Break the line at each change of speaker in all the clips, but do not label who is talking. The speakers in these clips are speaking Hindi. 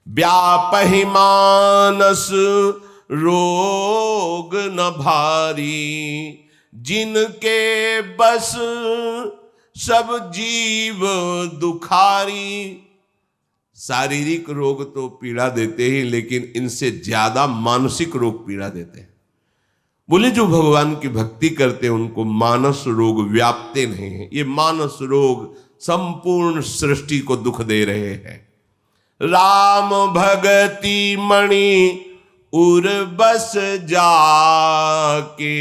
व्यापहि मानस रोग न भारी, जिनके बस सब जीव दुखारी। शारीरिक रोग तो पीड़ा देते ही, लेकिन इनसे ज्यादा मानसिक रोग पीड़ा देते हैं। बोले जो भगवान की भक्ति करते हैं उनको मानस रोग व्यापते नहीं हैं। ये मानस रोग संपूर्ण सृष्टि को दुख दे रहे हैं। राम भगति मणि उर बस जाके,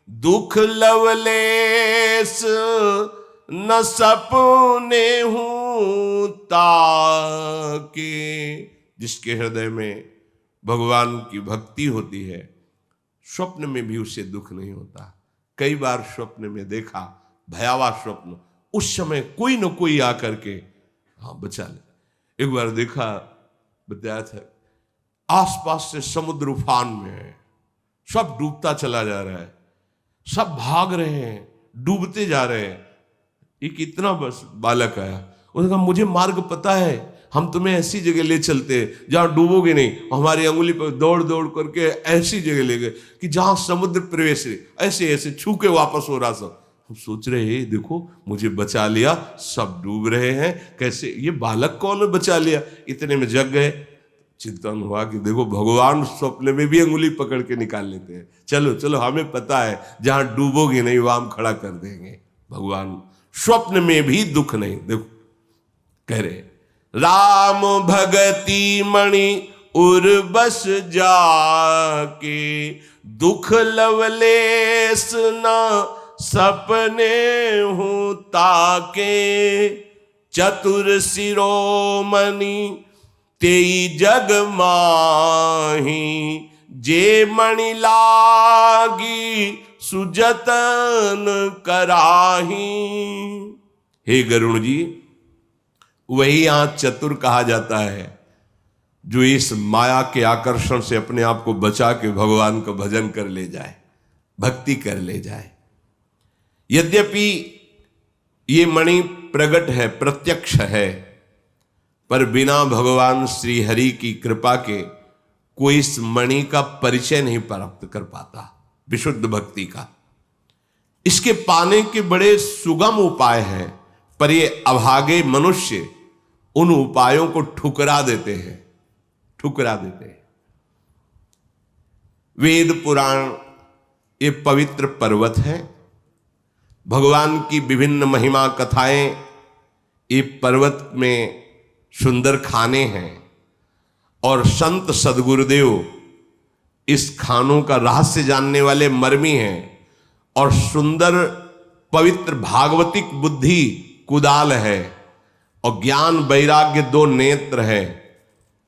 दुख लवलेस न सपने हूं ताके। जिसके हृदय में भगवान की भक्ति होती है, स्वप्न में भी उसे दुख नहीं होता। कई बार स्वप्न में देखा, भयावह स्वप्न, उस समय कोई न कोई आकर के बचा ले। एक बार देखा, बताया था, आसपास से समुद्र उफान में है, सब डूबता चला जा रहा है, सब भाग रहे हैं, डूबते जा रहे हैं। एक इतना बस बालक आया, उसने कहा मुझे मार्ग पता है, हम तुम्हें ऐसी जगह ले चलते हैं जहां डूबोगे नहीं। हमारी अंगुली पर दौड़ दौड़ करके ऐसी जगह ले गए कि जहां समुद्र प्रवेश है, ऐसे ऐसे छू के वापस हो रहा। सब हम सोच रहे हैं देखो मुझे बचा लिया, सब डूब रहे हैं, कैसे ये बालक कौन बचा लिया। इतने में जग गए, चिंतन हुआ कि देखो भगवान स्वप्न में भी अंगुली पकड़ के निकाल लेते हैं। चलो चलो, हमें पता है जहां डूबोगे नहीं वहां हम खड़ा कर देंगे। भगवान स्वप्न में भी दुख नहीं। देखो कह रहे, राम भगति मणि उर बस जाके, दुख लवलेस न सपने हूं ताके। चतुर शिरोमणि तेई जग माही, जे मणि लागी सुजतन कराही। हे गरुण जी, वही यहां चतुर कहा जाता है जो इस माया के आकर्षण से अपने आप को बचा के भगवान का भजन कर ले जाए, भक्ति कर ले जाए। यद्यपि ये मणि प्रगट है, प्रत्यक्ष है, पर बिना भगवान श्री हरि की कृपा के कोई इस मणि का परिचय नहीं प्राप्त कर पाता, विशुद्ध भक्ति का। इसके पाने के बड़े सुगम उपाय हैं, पर ये अभागे मनुष्य उन उपायों को ठुकरा देते हैं, ठुकरा देते हैं। वेद पुराण ये पवित्र पर्वत है, भगवान की विभिन्न महिमा कथाएं ये पर्वत में सुंदर खाने हैं, और संत सदगुरुदेव इस खानों का रहस्य जानने वाले मर्मी हैं, और सुंदर पवित्र भागवतिक बुद्धि कुदाल है, और ज्ञान वैराग्य दो नेत्र है।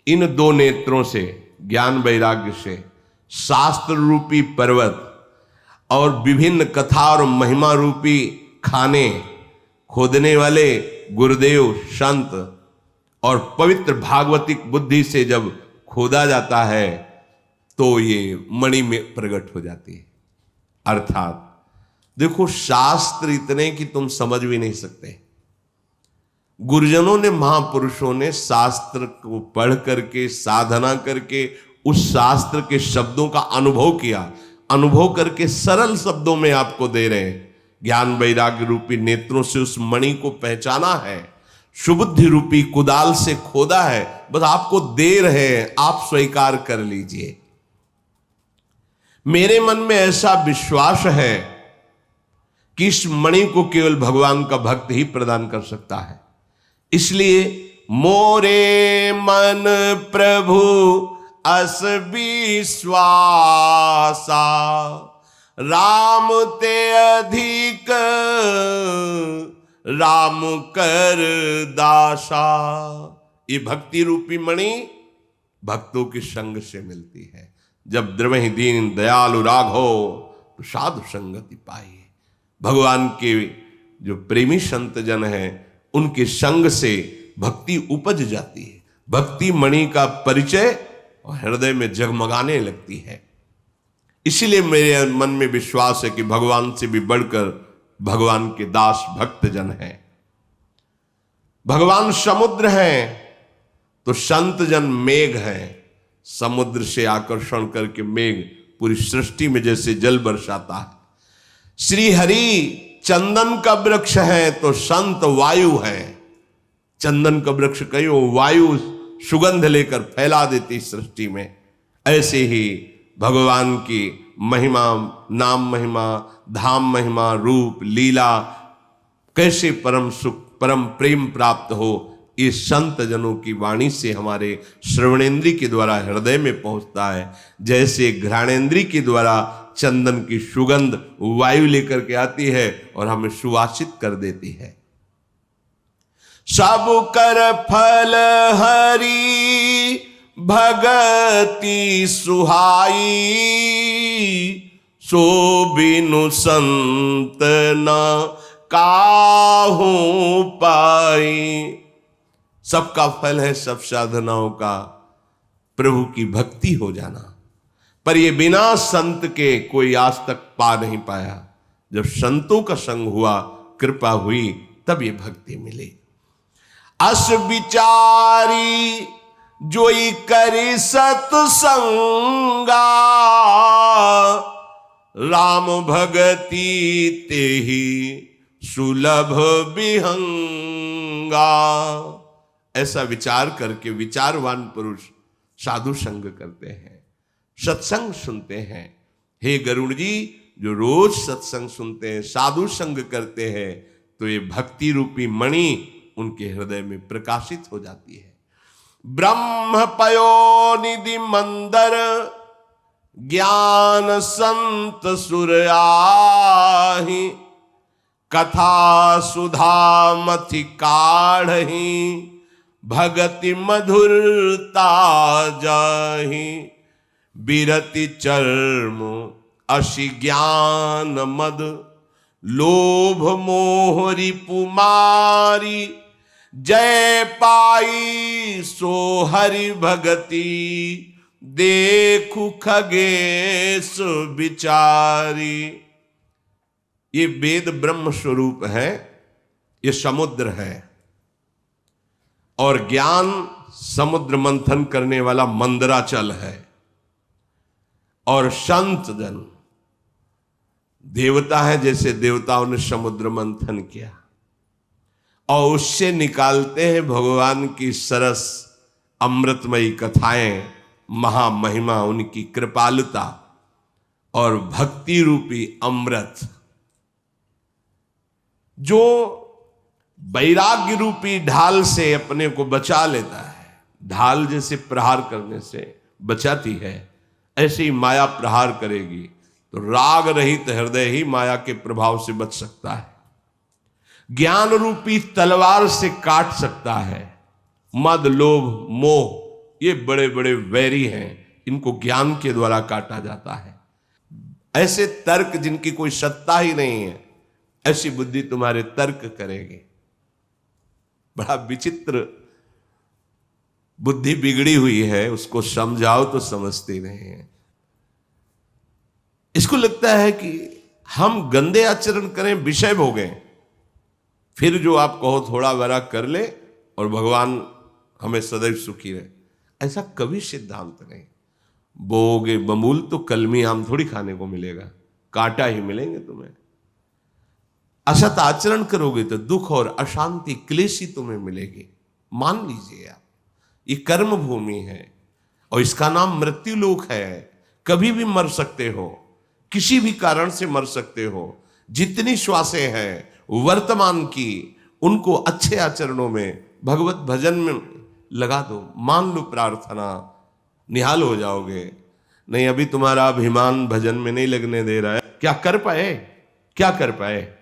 इन दो नेत्रों से, ज्ञान वैराग्य से, शास्त्र रूपी पर्वत और विभिन्न कथा और महिमा रूपी खाने खोदने वाले गुरुदेव संत और पवित्र भागवतिक बुद्धि से जब खोदा जाता है तो ये मणि में प्रकट हो जाती है। अर्थात देखो, शास्त्र इतने कि तुम समझ भी नहीं सकते। गुरुजनों ने, महापुरुषों ने शास्त्र को पढ़ करके, साधना करके उस शास्त्र के शब्दों का अनुभव किया, अनुभव करके सरल शब्दों में आपको दे रहे हैं। ज्ञान वैराग्य रूपी नेत्रों से उस मणि को पहचाना है, सुबुद्धि रूपी कुदाल से खोदा है, बस आपको दे रहे हैं, आप स्वीकार कर लीजिए। मेरे मन में ऐसा विश्वास है कि इस मणि को केवल भगवान का भक्त ही प्रदान कर सकता है। इसलिए मोरे मन प्रभु अस विश्वासा, राम ते अधिक राम कर दासा। ये भक्ति रूपी मणि भक्तों के संग से मिलती है। जब द्रवहि दीन दयालु राघो तो साधु संगति पाई। भगवान के जो प्रेमी संत जन हैं उनके संग से भक्ति उपज जाती है, भक्ति मणि का परिचय और हृदय में जगमगाने लगती है। इसीलिए मेरे मन में विश्वास है कि भगवान से भी बढ़कर भगवान के दास भक्त जन हैं। भगवान समुद्र हैं, तो संत जन मेघ हैं, समुद्र से आकर्षण करके मेघ पूरी सृष्टि में जैसे जल बरसाता है। श्री हरि चंदन का वृक्ष है तो संत वायु है। चंदन का वृक्ष कहीं वायु सुगंध लेकर फैला देती सृष्टि में। ऐसे ही भगवान की महिमा, नाम महिमा, धाम महिमा, रूप लीला कैसे परम सुख परम प्रेम प्राप्त हो, इस संत जनों की वाणी से हमारे श्रवणेन्द्री के द्वारा हृदय में पहुंचता है। जैसे घ्राणेन्द्री के द्वारा चंदन की सुगंध वायु लेकर के आती है और हमें सुवासित कर देती है। सब कर फल हरि भगति सुहाई, सो बिनु संत न काहू पाई। सबका फल है सब साधनाओं का प्रभु की भक्ति हो जाना, पर ये बिना संत के कोई आज तक पा नहीं पाया। जब संतों का संग हुआ, कृपा हुई, तब ये भक्ति मिली। अस विचारी जोई करी सत्संगा, राम भगति तेहि सुलभ विहंगा। ऐसा विचार करके विचारवान पुरुष साधु संग करते हैं, सत्संग सुनते हैं। हे गरुड़ जी, जो रोज सत्संग सुनते हैं, साधु संग करते हैं, तो ये भक्ति रूपी मणि उनके हृदय में प्रकाशित हो जाती है। ब्रह्म पयो निधि मंदर, ज्ञान संत सुर आहि, कथा सुधा मथि काढ़हि, भगति मधुरता जाहि। बिरति चर्म अशि ज्ञान मद, लोभ मोह रिपु मारी, जय पाई सो हरि भगति, देखु खगेश विचारी। ये वेद ब्रह्म स्वरूप है, ये समुद्र है, और ज्ञान समुद्र मंथन करने वाला मंदराचल है। और संत जन देवता है, जैसे देवताओं ने समुद्र मंथन किया और उससे निकालते हैं भगवान की सरस अमृतमयी कथाएं, महामहिमा, उनकी कृपालुता और भक्ति रूपी अमृत, जो वैराग्य रूपी ढाल से अपने को बचा लेता है। ढाल जैसे प्रहार करने से बचाती है, ऐसे ही माया प्रहार करेगी तो राग रहित हृदय ही माया के प्रभाव से बच सकता है। ज्ञान रूपी तलवार से काट सकता है। मद, लोभ, मोह, ये बड़े बड़े वैरी हैं, इनको ज्ञान के द्वारा काटा जाता है। ऐसे तर्क जिनकी कोई सत्ता ही नहीं है, ऐसी बुद्धि तुम्हारे तर्क करेगी। बड़ा विचित्र बुद्धि बिगड़ी हुई है, उसको समझाओ तो समझती नहीं है। इसको लगता है कि हम गंदे आचरण करें, विषय भोगें, फिर जो आप कहो थोड़ा बड़ा कर ले और भगवान हमें सदैव सुखी रहे। ऐसा कभी सिद्धांत नहीं। बोगे बमूल तो कलमी आम थोड़ी खाने को मिलेगा, कांटा ही मिलेंगे तुम्हें। असत आचरण करोगे तो दुख और अशांति, क्लेश ही तुम्हें मिलेगी। मान लीजिए आप, ये कर्म भूमि है और इसका नाम मृत्यु लोक है। कभी भी मर सकते हो, किसी भी कारण से मर सकते हो। जितनी श्वासें हैं वर्तमान की, उनको अच्छे आचरणों में, भगवत भजन में लगा दो। मान लो प्रार्थना, निहाल हो जाओगे। नहीं, अभी तुम्हारा अभिमान भजन में नहीं लगने दे रहा है, क्या कर पाए? क्या कर पाए?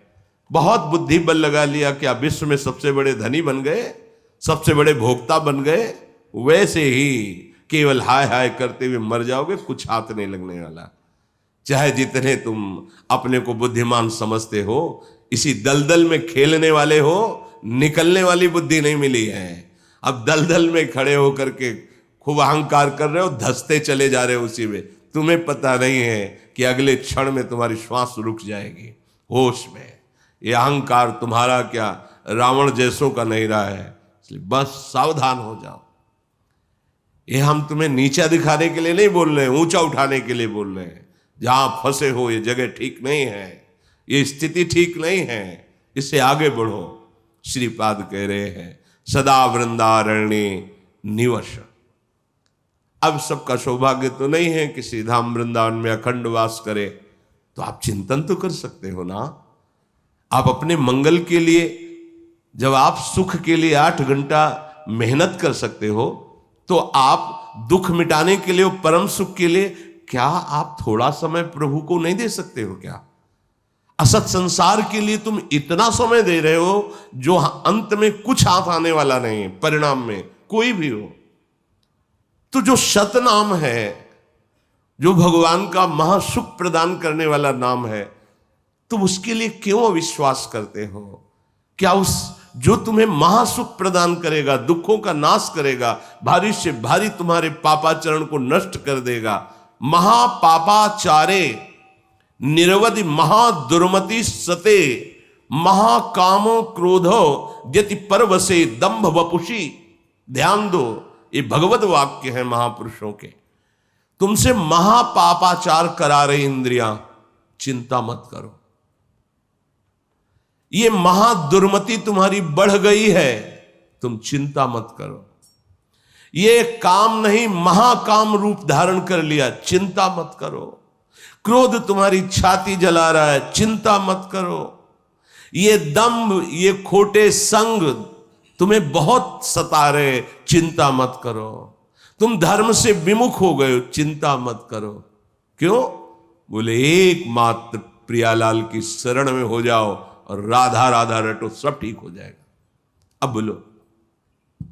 बहुत बुद्धि बल लगा लिया, क्या विश्व में सबसे बड़े धनी बन गए, सबसे बड़े भोक्ता बन गए? वैसे ही केवल हाय हाय करते हुए मर जाओगे, कुछ हाथ नहीं लगने वाला। चाहे जितने तुम अपने को बुद्धिमान समझते हो, इसी दलदल में खेलने वाले हो, निकलने वाली बुद्धि नहीं मिली है। अब दलदल में खड़े होकर के खूब अहंकार कर रहे हो, धंसते चले जा रहे हो उसी में। तुम्हें पता नहीं है कि अगले क्षण में तुम्हारी श्वास रुक जाएगी। होश में ये अहंकार तुम्हारा क्या रावण जैसों का नहीं रहा है, इसलिए बस सावधान हो जाओ। ये हम तुम्हें नीचा दिखाने के लिए नहीं बोल रहे हैं, ऊंचा उठाने के लिए बोल रहे हैं। जहां फंसे हो ये जगह ठीक नहीं है, ये स्थिति ठीक नहीं है, इससे आगे बढ़ो। श्रीपाद कह रहे हैं सदा वृंदारण्य निवश। अब सबका सौभाग्य तो नहीं है कि श्रीधाम वृंदावन में अखंड वास करे, तो आप चिंतन तो कर सकते हो ना। आप अपने मंगल के लिए, जब आप सुख के लिए 8 घंटा मेहनत कर सकते हो, तो आप दुख मिटाने के लिए, परम सुख के लिए, क्या आप थोड़ा समय प्रभु को नहीं दे सकते हो? क्या असत संसार के लिए तुम इतना समय दे रहे हो जो अंत में कुछ हाथ आने वाला नहीं है, परिणाम में कोई भी हो। तो जो सत नाम है, जो भगवान का महासुख प्रदान करने वाला नाम है, तुम उसके लिए क्यों अविश्वास करते हो? क्या उस जो तुम्हें महासुख प्रदान करेगा, दुखों का नाश करेगा, भारी से भारी तुम्हारे पापाचरण को नष्ट कर देगा, महापापाचारे निरवधि महादुर्मति सते महाकामो क्रोधो यति परवसे दंभ वपुषी। ध्यान दो, ये भगवत वाक्य है महापुरुषों के। तुमसे महापापाचार करा रही इंद्रियां, चिंता मत करो। ये महादुर्मति तुम्हारी बढ़ गई है, तुम चिंता मत करो। ये काम नहीं महाकाम रूप धारण कर लिया, चिंता मत करो। क्रोध तुम्हारी छाती जला रहा है, चिंता मत करो। ये दंभ, ये खोटे संग तुम्हें बहुत सता रहे, चिंता मत करो। तुम धर्म से विमुख हो गए हो, चिंता मत करो। क्यों? बोले एकमात्र प्रियालाल की शरण में हो जाओ और राधा राधा रटो, सब ठीक हो जाएगा। अब बोलो,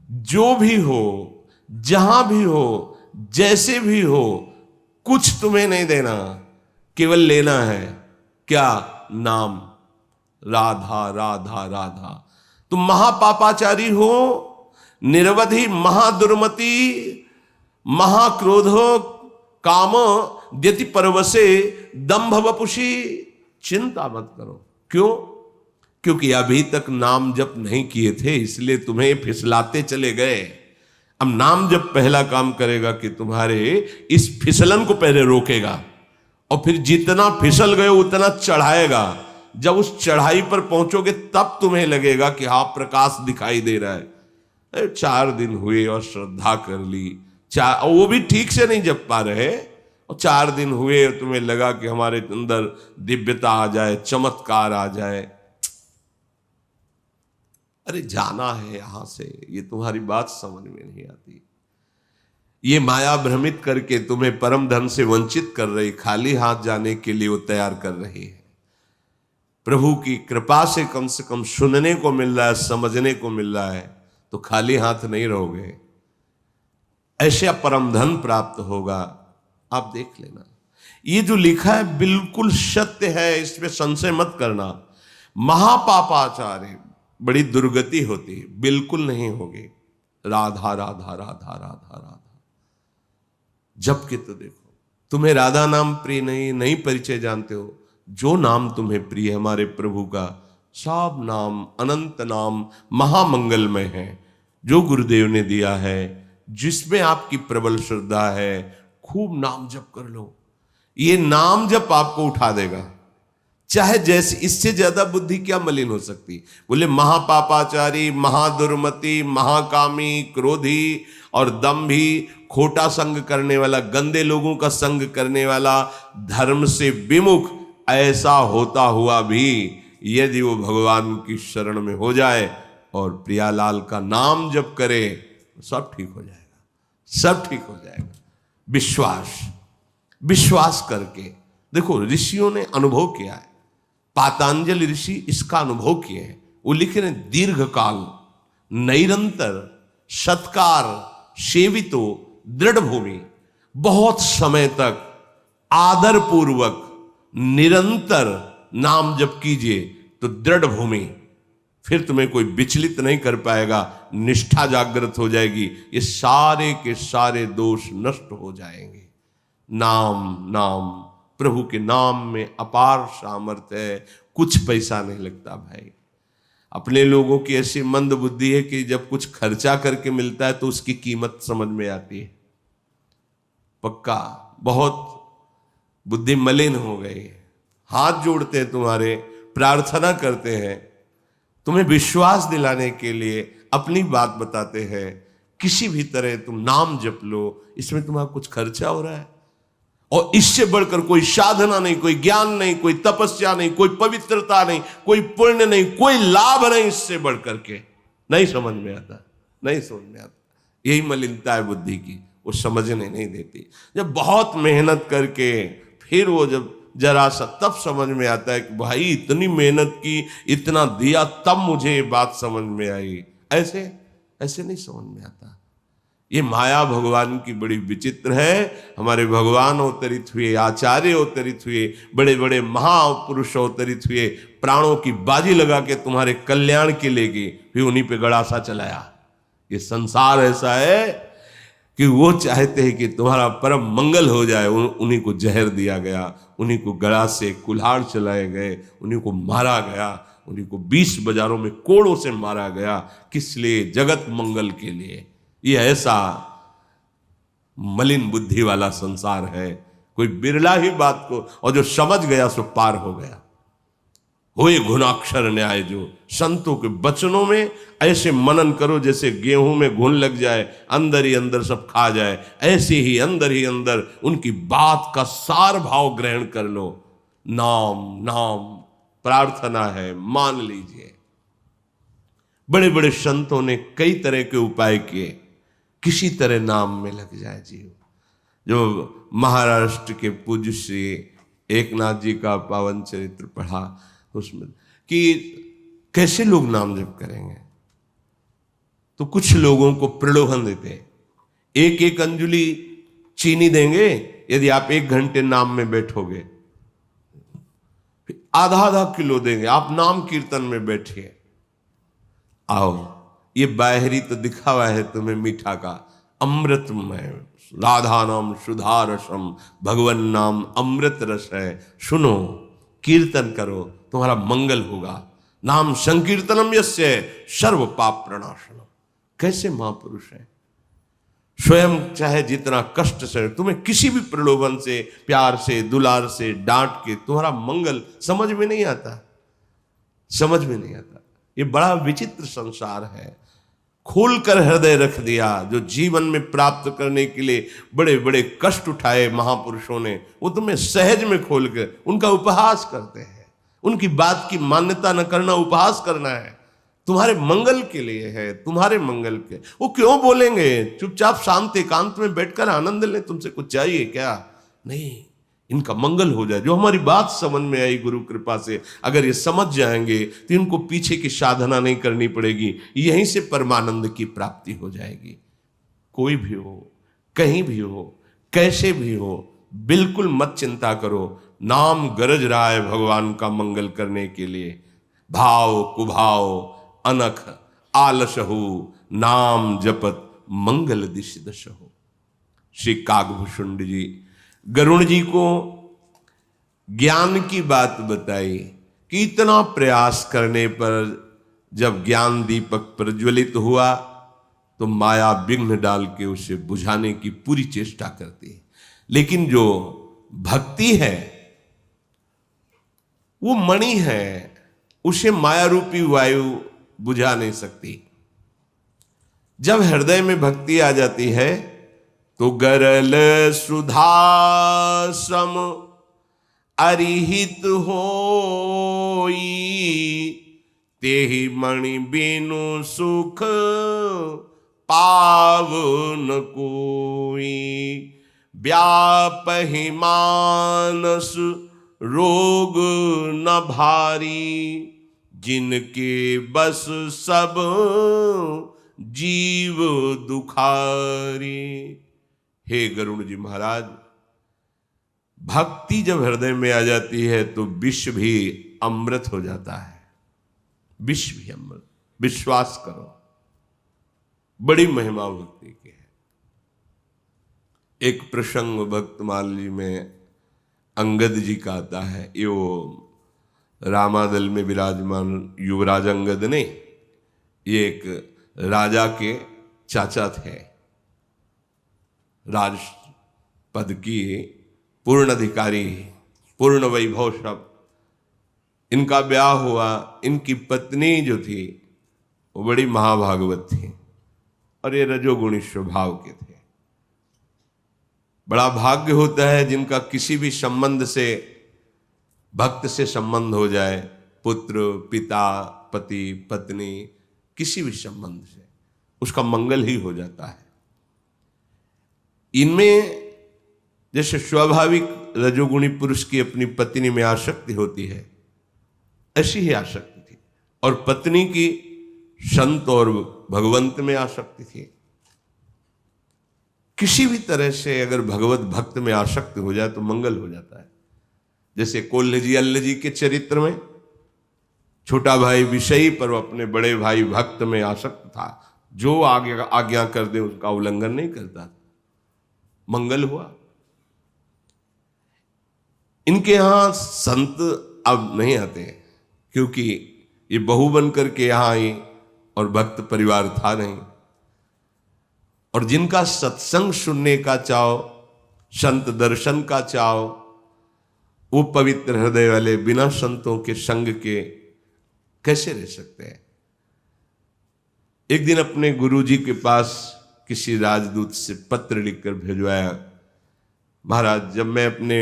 जो भी हो, जहां भी हो, जैसे भी हो, कुछ तुम्हें नहीं देना, केवल लेना है क्या? नाम, राधा राधा राधा। तुम महापापाचारी हो, निरवधि महादुर्मति महाक्रोधो काम द्यति परवसे दंभ वपुषी, चिंता मत करो। क्यों? क्योंकि अभी तक नाम जप नहीं किए थे, इसलिए तुम्हें फिसलाते चले गए। अब नाम जप पहला काम करेगा कि तुम्हारे इस फिसलन को पहले रोकेगा, और फिर जितना फिसल गए उतना चढ़ाएगा। जब उस चढ़ाई पर पहुंचोगे तब तुम्हें लगेगा कि हाँ प्रकाश दिखाई दे रहा है। 4 दिन हुए और श्रद्धा कर ली, और वो भी ठीक से नहीं जप पा रहे, और 4 दिन हुए और तुम्हें लगा कि हमारे अंदर दिव्यता आ जाए, चमत्कार आ जाए। अरे जाना है यहां से, ये तुम्हारी बात समझ में नहीं आती। ये माया भ्रमित करके तुम्हें परम धन से वंचित कर रही, खाली हाथ जाने के लिए वो तैयार कर रही है। प्रभु की कृपा से कम सुनने को मिल रहा है, समझने को मिल रहा है, तो खाली हाथ नहीं रहोगे। ऐसा परम धन प्राप्त होगा। आप देख लेना, ये जो लिखा है बिल्कुल सत्य है, इसमें संशय मत करना। महापापाचार्य बड़ी दुर्गति होती है, बिल्कुल नहीं होगी। राधा राधा राधा राधा राधा जब के तो देखो, तुम्हें राधा नाम प्रिय नहीं परिचय जानते हो, जो नाम तुम्हें प्रिय है हमारे प्रभु का, सब नाम अनंत नाम महामंगलमय है, जो गुरुदेव ने दिया है, जिसमें आपकी प्रबल श्रद्धा है, खूब नाम जप कर लो। ये नाम जप आपको उठा देगा, चाहे जैसे, इससे ज्यादा बुद्धि क्या मलिन हो सकती। बोले महापापाचारी, महादुर्मति, महाकामी, क्रोधी और दंभी, खोटा संग करने वाला, गंदे लोगों का संग करने वाला, धर्म से विमुख, ऐसा होता हुआ भी यदि वो भगवान की शरण में हो जाए और प्रियालाल का नाम जप करे, सब ठीक हो जाएगा, सब ठीक हो जाएगा। विश्वास करके देखो, ऋषियों ने अनुभव किया है, पातंजलि ऋषि इसका अनुभव किए हैं। वो लिखे हैं दीर्घ काल निरंतर सत्कार सेवितो दृढ़ भूमि, बहुत समय तक आदर पूर्वक निरंतर नाम जप कीजिए तो दृढ़ भूमि, फिर तुम्हें कोई विचलित नहीं कर पाएगा, निष्ठा जागृत हो जाएगी, ये सारे के सारे दोष नष्ट हो जाएंगे। नाम प्रभु के नाम में अपार सामर्थ्य है, कुछ पैसा नहीं लगता भाई। अपने लोगों की ऐसी मंद बुद्धि है कि जब कुछ खर्चा करके मिलता है तो उसकी कीमत समझ में आती है। पक्का बहुत बुद्धि मलिन हो गई, हाथ जोड़ते हैं तुम्हारे, प्रार्थना करते हैं, तुम्हें विश्वास दिलाने के लिए अपनी बात बताते हैं, किसी भी तरह तुम नाम जप लो, इसमें तुम्हारा कुछ खर्चा हो रहा है, और इससे बढ़कर कोई साधना नहीं, कोई ज्ञान नहीं, कोई तपस्या नहीं, कोई पवित्रता नहीं, कोई पुण्य नहीं, कोई लाभ नहीं, इससे बढ़कर के नहीं समझ में आता, नहीं समझ में आता। यही मलिनता है बुद्धि की, वो समझने नहीं देती। जब बहुत मेहनत करके फिर वो जब जरा सा तब समझ में आता है कि भाई इतनी मेहनत की, इतना दिया, तब मुझे ये बात समझ में आई। ऐसे ऐसे नहीं समझ में आता। ये माया भगवान की बड़ी विचित्र है। हमारे भगवान अवतरित हुए, आचार्य अवतरित हुए, बड़े बड़े महापुरुष अवतरित हुए, प्राणों की बाजी लगा के तुम्हारे कल्याण के लिए गए, फिर उन्हीं पे गड़ासा चलाया। ये संसार ऐसा है कि वो चाहते हैं कि तुम्हारा परम मंगल हो जाए, उन्हीं को जहर दिया गया, उन्हीं को गड़ा से कुल्हाड़ चलाए गए, उन्हीं को मारा गया, उन्हीं को 20 बाजारों में कोड़ों से मारा गया। किस लिए? जगत मंगल के लिए। ये ऐसा मलिन बुद्धि वाला संसार है। कोई बिरला ही बात को, और जो समझ गया सो पार हो गया। होए घुनाक्षर न्याय, जो संतों के वचनों में ऐसे मनन करो जैसे गेहूं में घुन लग जाए, अंदर ही अंदर सब खा जाए, ऐसे ही अंदर उनकी बात का सार भाव ग्रहण कर लो। नाम नाम प्रार्थना है, मान लीजिए। बड़े बड़े संतों ने कई तरह के उपाय किए, किसी तरह नाम में लग जाए जीव। जो महाराष्ट्र के पूज्य श्री एकनाथ जी का पावन चरित्र पढ़ा उसमें कि कैसे लोग नाम जप करेंगे, तो कुछ लोगों को प्रलोभन देते, एक एक अंजुली चीनी देंगे यदि आप 1 घंटे नाम में बैठोगे, आधा आधा किलो देंगे, आप नाम कीर्तन में बैठिए। आओ, ये बाहरी तो दिखावा है तुम्हें मीठा का, अमृतमय राधा नाम सुधा रसम, भगवान नाम अमृत रस है। सुनो, कीर्तन करो, तुम्हारा मंगल होगा। नाम संकीर्तनम यस्य सर्व पाप प्रणाशनम। कैसे महापुरुष है, स्वयं चाहे जितना कष्ट से, तुम्हें किसी भी प्रलोभन से, प्यार से, दुलार से डांट के तुम्हारा मंगल समझ में नहीं आता, समझ में नहीं आता। ये बड़ा विचित्र संसार है। खोलकर हृदय रख दिया। जो जीवन में प्राप्त करने के लिए बड़े बड़े कष्ट उठाए महापुरुषों ने, वो तुम्हें सहज में खोलकर उनका उपहास करते हैं। उनकी बात की मान्यता न करना उपहास करना है, तुम्हारे मंगल के लिए है, तुम्हारे मंगल के। वो क्यों बोलेंगे? चुपचाप शांत एकांत में बैठकर आनंद लें, तुमसे कुछ चाहिए क्या? नहीं, इनका मंगल हो जाए। जो हमारी बात समझ में आई गुरु कृपा से, अगर ये समझ जाएंगे तो इनको पीछे की साधना नहीं करनी पड़ेगी, यहीं से परमानंद की प्राप्ति हो जाएगी। कोई भी हो, कहीं भी हो, कैसे भी हो, बिल्कुल मत चिंता करो। नाम गरज रहा है भगवान का मंगल करने के लिए। भाव कुभाव अनख आलस हो, नाम जपत मंगल दिश दश हो। श्री काकभूषुंड जी गरुण जी को ज्ञान की बात बताई कि इतना प्रयास करने पर जब ज्ञान दीपक प्रज्वलित हुआ तो माया विघ्न डाल के उसे बुझाने की पूरी चेष्टा करती है। लेकिन जो भक्ति है वो मणि है, उसे माया रूपी वायु बुझा नहीं सकती। जब हृदय में भक्ति आ जाती है तो गरल सुधा सम अरिहित होई, तेहि मणि बिनु सुख पावन कोई। व्यापहि मानस रोग न भारी, जिनके बस सब जीव दुखारी। हे गरुड़ जी महाराज, भक्ति जब हृदय में आ जाती है तो विष भी अमृत हो जाता है। विष भी अमृत, विश्वास करो, बड़ी महिमा भक्ति की है। एक प्रसंग भक्तमाली में अंगद जी का आता है। ये वो रामादल में विराजमान युवराज अंगद ने, ये एक राजा के चाचा थे, पद की पूर्ण अधिकारी, पूर्ण वैभव सब। इनका ब्याह हुआ, इनकी पत्नी जो थी वो बड़ी महाभागवत थी और ये रजोगुणी स्वभाव के थे। बड़ा भाग्य होता है जिनका किसी भी संबंध से, भक्त से संबंध हो जाए, पुत्र, पिता, पति, पत्नी, किसी भी संबंध से उसका मंगल ही हो जाता है। इनमें जैसे स्वाभाविक रजोगुणी पुरुष की अपनी पत्नी में आसक्ति होती है, ऐसी ही आसक्ति थी। और पत्नी की संत और भगवंत में आसक्ति थी। किसी भी तरह से अगर भगवत भक्त में आसक्त हो जाए तो मंगल हो जाता है। जैसे कोल्ह जी अल्ल जी के चरित्र में छोटा भाई विषयी पर अपने बड़े भाई भक्त में आसक्त था। जो आज्ञा कर दे उसका उल्लंघन नहीं करता, मंगल हुआ। इनके यहां संत अब नहीं आते क्योंकि ये बहू बन करके यहां आई और भक्त परिवार था नहीं। और जिनका सत्संग सुनने का चाव, संत दर्शन का चाव, वो पवित्र हृदय वाले बिना संतों के संग के कैसे रह सकते हैं। एक दिन अपने गुरुजी के पास किसी राजदूत से पत्र लिखकर भिजवाया, महाराज जब मैं अपने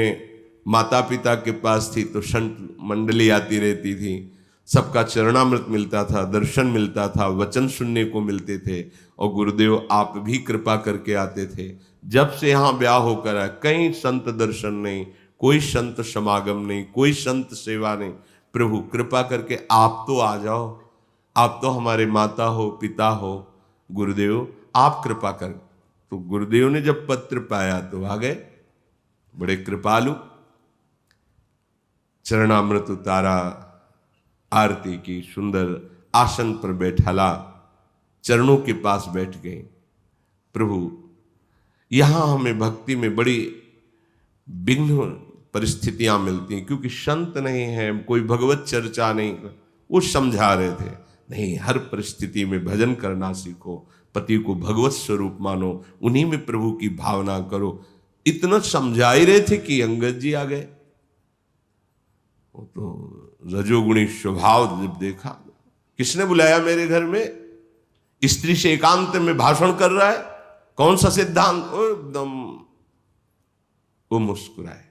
माता पिता के पास थी तो संत मंडली आती रहती थी, सबका चरणामृत मिलता था, दर्शन मिलता था, वचन सुनने को मिलते थे और गुरुदेव आप भी कृपा करके आते थे। जब से यहाँ ब्याह होकर आया कहीं संत दर्शन नहीं, कोई संत समागम नहीं, कोई संत सेवा नहीं। प्रभु कृपा करके आप तो आ जाओ, आप तो हमारे माता हो, पिता हो, गुरुदेव आप कृपा कर। तो गुरुदेव ने जब पत्र पाया तो आ गए, बड़े कृपालु। चरणामृत उतारा, आरती की, सुंदर आसन पर बैठाला, चरणों के पास बैठ गए। प्रभु यहां हमें भक्ति में बड़ी विघ्न परिस्थितियां मिलती हैं क्योंकि संत नहीं है, कोई भगवत चर्चा नहीं। वो समझा रहे थे नहीं, हर परिस्थिति में भजन करना सीखो, पति को भगवत स्वरूप मानो, उन्हीं में प्रभु की भावना करो। इतना समझा ही रहे थे कि अंगद जी आ गए। वो तो रजोगुणी स्वभाव जब देखा, किसने बुलाया मेरे घर में, स्त्री से एकांत में भाषण कर रहा है, कौन सा सिद्धांत। एकदम वो मुस्कुराए।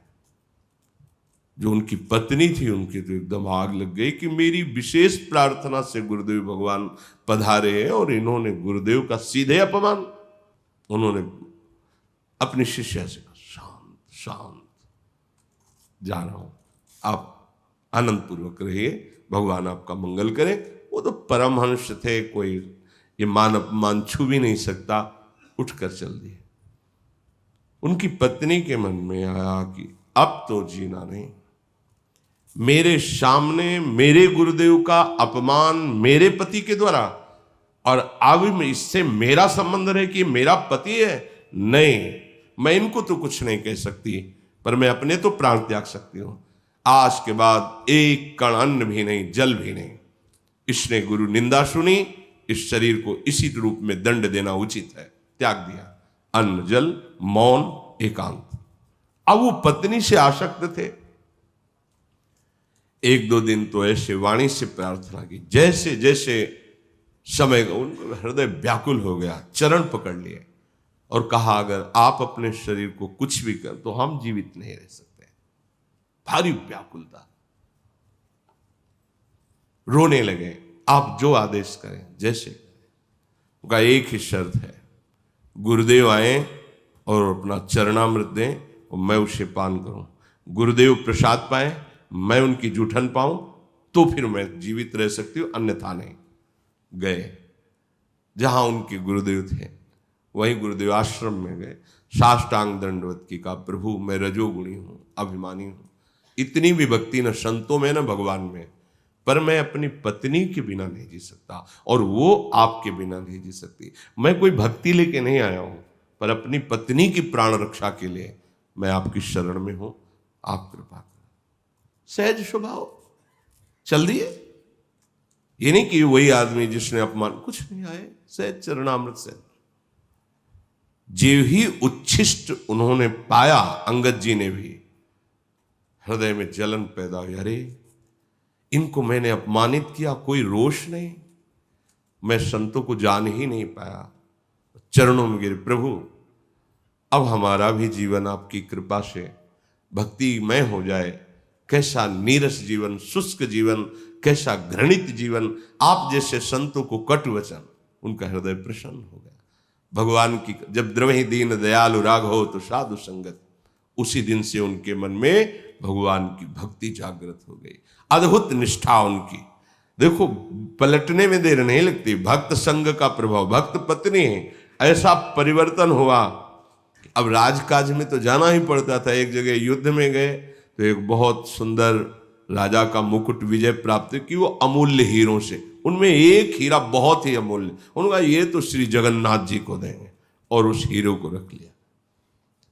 जो उनकी पत्नी थी उनकी तो एकदम आग लग गई कि मेरी विशेष प्रार्थना से गुरुदेव भगवान पधारे हैं और इन्होंने गुरुदेव का सीधे अपमान। उन्होंने अपनी शिष्या से कहा शांत शांत, जा रहा हूं, आप आनंद पूर्वक रहिए, भगवान आपका मंगल करे। वो तो परमहंस थे, कोई ये मान अपमान छू भी नहीं सकता, उठकर चल दिए। उनकी पत्नी के मन में आया कि अब तो जीना नहीं, मेरे सामने मेरे गुरुदेव का अपमान मेरे पति के द्वारा, और अब इससे मेरा संबंध रहे कि मेरा पति है। नहीं, मैं इनको तो कुछ नहीं कह सकती, पर मैं अपने तो प्राण त्याग सकती हूं। आज के बाद एक कण अन्न भी नहीं, जल भी नहीं। इसने गुरु निंदा सुनी, इस शरीर को इसी रूप में दंड देना उचित है, त्याग दिया। अन्न, जल, मौन, एकांत। अब वो पत्नी से आसक्त थे। एक दो दिन तो ऐसे वाणी से प्रार्थना की, जैसे जैसे समय उनका हृदय व्याकुल हो गया, चरण पकड़ लिए और कहा अगर आप अपने शरीर को कुछ भी कर तो हम जीवित नहीं रह सकते। भारी व्याकुलता, रोने लगे, आप जो आदेश करें, जैसे करें। उनका एक ही शर्त है, गुरुदेव आए और अपना चरणामृत दें और मैं उसे पान करूं। गुरुदेव प्रसाद पाए, मैं उनकी जूठन पाऊं, तो फिर मैं जीवित रह सकती हूं, अन्यथा नहीं। गए जहां उनके गुरुदेव थे, वहीं गुरुदेव आश्रम में गए, साष्टांग दंडवत की कहा प्रभु मैं रजोगुणी हूं, अभिमानी हूं, इतनी भी भक्ति न संतों में न भगवान में, पर मैं अपनी पत्नी के बिना नहीं जी सकता और वो आपके बिना नहीं जी सकती। मैं कोई भक्ति लेके नहीं आया हूं, पर अपनी पत्नी की प्राण रक्षा के लिए मैं आपकी शरण में हूं, आप कृपा करें। सहज स्वभाव चल दिए। ये नहीं कि वही आदमी जिसने अपमान, कुछ नहीं आए, सहज चरणामृत से। जे ही उच्छिष्ट उन्होंने पाया, अंगद जी ने भी हृदय में जलन पैदा हुई। अरे इनको मैंने अपमानित किया, कोई रोष नहीं, मैं संतों को जान ही नहीं पाया। चरणों में गिरे, प्रभु अब हमारा भी जीवन आपकी कृपा से भक्तिमय हो जाए। कैसा नीरस जीवन, शुष्क जीवन, कैसा घृणित जीवन, आप जैसे संतों को कटु वचन। उनका हृदय प्रसन्न हो गया। भगवान की जब द्रवहि दीन दयालु राघव तो साधु संगत, उसी दिन से उनके मन में भगवान की भक्ति जागृत हो गई। अद्भुत निष्ठा उनकी, देखो पलटने में देर नहीं लगती। भक्त संग का प्रभाव, भक्त पत्नी है, ऐसा परिवर्तन हुआ। अब राजकाज में तो जाना ही पड़ता था। एक जगह युद्ध में गए तो एक बहुत सुंदर राजा का मुकुट विजय प्राप्त की, वो अमूल्य हीरों से। उनमें एक हीरा बहुत ही अमूल्य, उनका ये तो श्री जगन्नाथ जी को देंगे, और उस हीरो को रख लिया।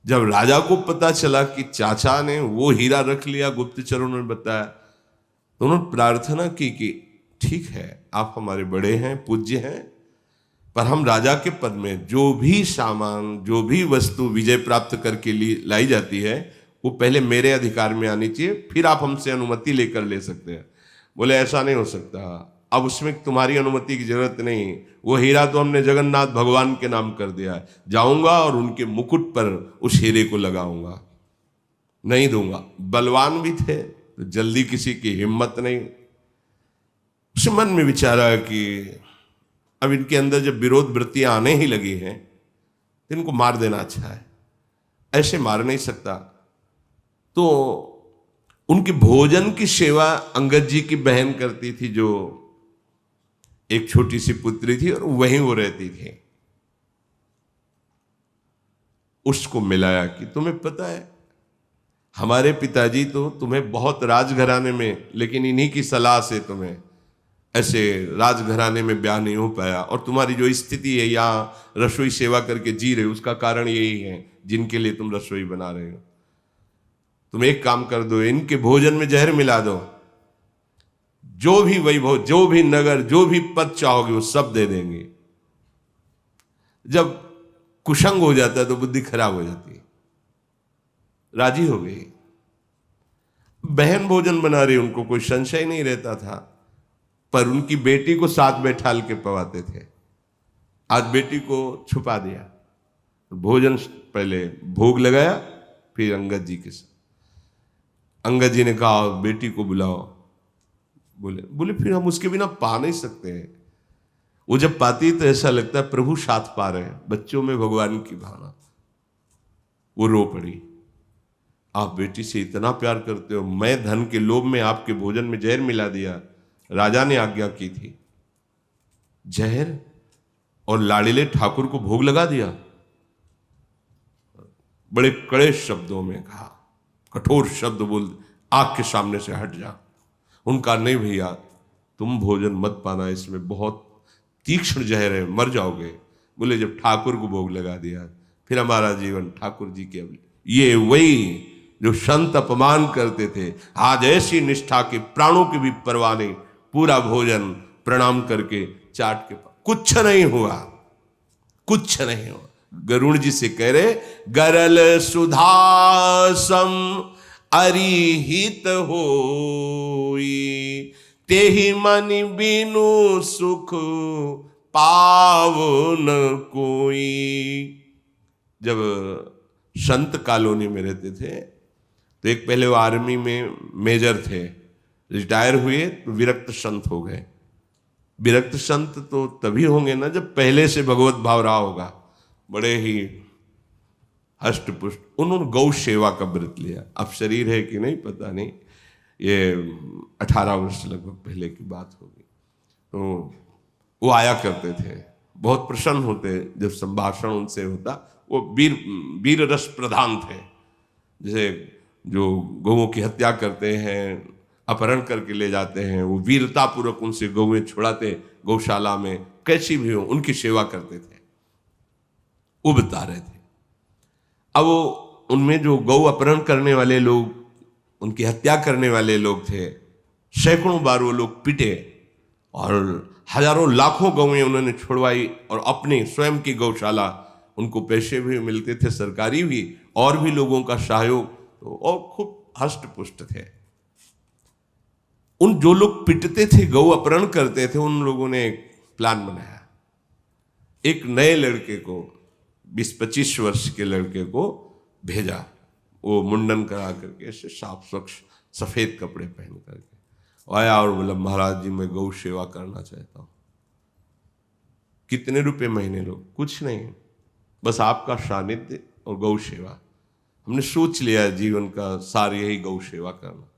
जब राजा को पता चला कि चाचा ने वो हीरा रख लिया, गुप्तचरों ने बताया, तो उन्होंने प्रार्थना की कि ठीक है, आप हमारे बड़े हैं, पूज्य हैं, पर हम राजा के पद में जो भी सामान, जो भी वस्तु विजय प्राप्त करके लाई जाती है, वो पहले मेरे अधिकार में आनी चाहिए, फिर आप हमसे अनुमति लेकर ले सकते हैं। बोले ऐसा नहीं हो सकता, अब उसमें तुम्हारी अनुमति की जरूरत नहीं, वो हीरा तो हमने जगन्नाथ भगवान के नाम कर दिया है। जाऊंगा और उनके मुकुट पर उस हीरे को लगाऊंगा, नहीं दूंगा। बलवान भी थे तो जल्दी किसी की हिम्मत नहीं। उस मन में विचारा कि अब इनके अंदर जब विरोध वृत्तियां आने ही लगी हैं तो इनको मार देना अच्छा है, ऐसे मार नहीं सकता। तो उनके भोजन की सेवा अंगद जी की बहन करती थी, जो एक छोटी सी पुत्री थी, और वहीं वो रहती थी। उसको मिलाया कि तुम्हें पता है हमारे पिताजी तो तुम्हें बहुत राजघराने में, लेकिन इन्हीं की सलाह से तुम्हें ऐसे राजघराने में ब्याह नहीं हो पाया, और तुम्हारी जो स्थिति है यहाँ रसोई सेवा करके जी रहे हो, उसका कारण यही है जिनके लिए तुम रसोई बना रहे हो। तुम एक काम कर दो, इनके भोजन में जहर मिला दो, जो भी वैभव, जो भी नगर, जो भी पद चाहोगे वो सब दे देंगे। जब कुशंग हो जाता है तो बुद्धि खराब हो जाती है। राजी हो गई। बहन भोजन बना रही, उनको कोई संशय नहीं रहता था, पर उनकी बेटी को साथ बैठाल के पवाते थे। आज बेटी को छुपा दिया, भोजन पहले भोग लगाया, फिर अंगद जी के साथ। अंगद जी ने कहा बेटी को बुलाओ। बोले फिर हम उसके बिना पा नहीं सकते हैं। वो जब पाती तो ऐसा लगता है प्रभु साथ पा रहे हैं, बच्चों में भगवान की भावना। वो रो पड़ी, आप बेटी से इतना प्यार करते हो, मैं धन के लोभ में आपके भोजन में जहर मिला दिया, राजा ने आज्ञा की थी। जहर, और लाड़िले ठाकुर को भोग लगा दिया। बड़े कड़े शब्दों में कहा, कठोर शब्द बोल, आग के सामने से हट जा। उनका नहीं भैया, तुम भोजन मत पाना, इसमें बहुत तीक्ष्ण जहर है, मर जाओगे। बोले जब ठाकुर को भोग लगा दिया, फिर हमारा जीवन ठाकुर जी के। ये वही जो संत अपमान करते थे, आज ऐसी निष्ठा के प्राणों की भी परवाह नहीं, पूरा भोजन प्रणाम करके चाट के, कुछ नहीं हुआ, कुछ नहीं हुआ। गरुड़ जी से कह रहे, गरल सुधासम अरिहित होई, तेहि मन बिनु सुख पावन कोई। जब संत कॉलोनी में रहते थे तो एक पहले वो आर्मी में मेजर थे, रिटायर हुए तो विरक्त संत हो गए। विरक्त संत तो तभी होंगे ना जब पहले से भगवत भाव रहा होगा। बड़े ही हष्ट पुष्ट उन्होंने गौ सेवा का व्रत लिया। अब शरीर है कि नहीं पता नहीं, ये 18 वर्ष लगभग पहले की बात होगी। तो वो आया करते थे, बहुत प्रसन्न होते जब संभाषण उनसे होता। वो वीर रस प्रधान थे, जैसे जो गौओं की हत्या करते हैं, अपहरण करके ले जाते हैं, वो वीरता पूर्वक उनसे गौएं छुड़ाते, गौशाला में कैसी भी हो उनकी सेवा करते थे। वो बता रहे थे, अब वो उनमें जो गौ अपहरण करने वाले लोग, उनकी हत्या करने वाले लोग थे, सैकड़ों बार वो लोग पिटे और हजारों लाखों गौएं उन्होंने छुड़वाई और अपनी स्वयं की गौशाला उनको पैसे भी मिलते थे, सरकारी भी, और भी लोगों का सहयोग, तो और खूब हष्ट पुष्ट थे। उन जो लोग पिटते थे, गौ अपहरण करते थे, उन लोगों ने एक प्लान बनाया। एक नए लड़के को, 20-25 वर्ष के लड़के को भेजा, वो मुंडन करा करके, ऐसे साफ स्वच्छ सफेद कपड़े पहन करके आया और बोला, महाराज जी मैं गौ सेवा करना चाहता हूं। कितने रुपए महीने लो? कुछ नहीं, बस आपका सानिध्य और गौ सेवा। हमने सोच लिया जीवन का सार यही गौ सेवा करना।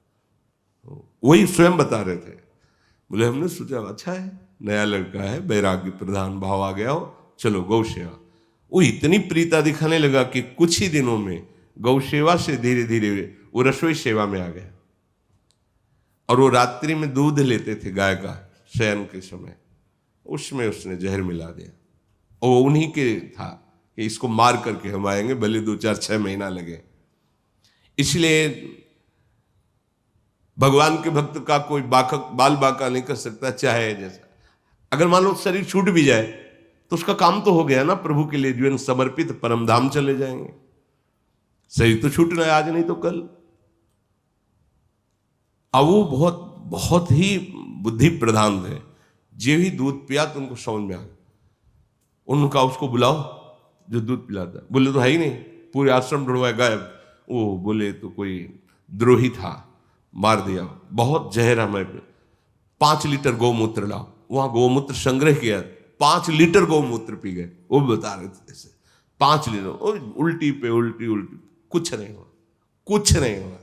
वही स्वयं बता रहे थे, बोले हमने सोचा अच्छा है, नया लड़का है, वैराग्य प्रधान भाव आ गया हो, चलो गौ सेवा। वो इतनी प्रीता दिखाने लगा कि कुछ ही दिनों में गौ सेवा से धीरे धीरे वो रसोई सेवा में आ गया। और वो रात्रि में दूध लेते थे गाय का शयन के समय, उसमें उसने जहर मिला दिया। और वो उन्हीं के था कि इसको मार करके हम आएंगे, भले 2-4-6 महीना लगे। इसलिए भगवान के भक्त का कोई बाल बाका नहीं कर सकता, चाहे जैसा। अगर मान लो शरीर छूट भी जाए तो उसका काम तो हो गया ना, प्रभु के लिए जीवन समर्पित, परम धाम चले जाएंगे। शरीर तो छूटना है, आज नहीं तो कल। अब वो बहुत बहुत ही बुद्धि प्रधान थे। जो ही दूध पिया तो उनको समझ में आ गया। उनका उसको बुलाओ जो दूध पिलाता। बोले तो है ही नहीं, पूरे आश्रम ढूंढवाए, गायब। वो बोले तो कोई द्रोही था, मार दिया, बहुत जहर हमें। 5 लीटर गौमूत्र लाओ। वहां गौमूत्र संग्रह किया, 5 लीटर गौमूत्र पी गए। वो बता रहे थे ऐसे 5 लीटर, उल्टी पे उल्टी, कुछ नहीं हुआ, कुछ नहीं हुआ।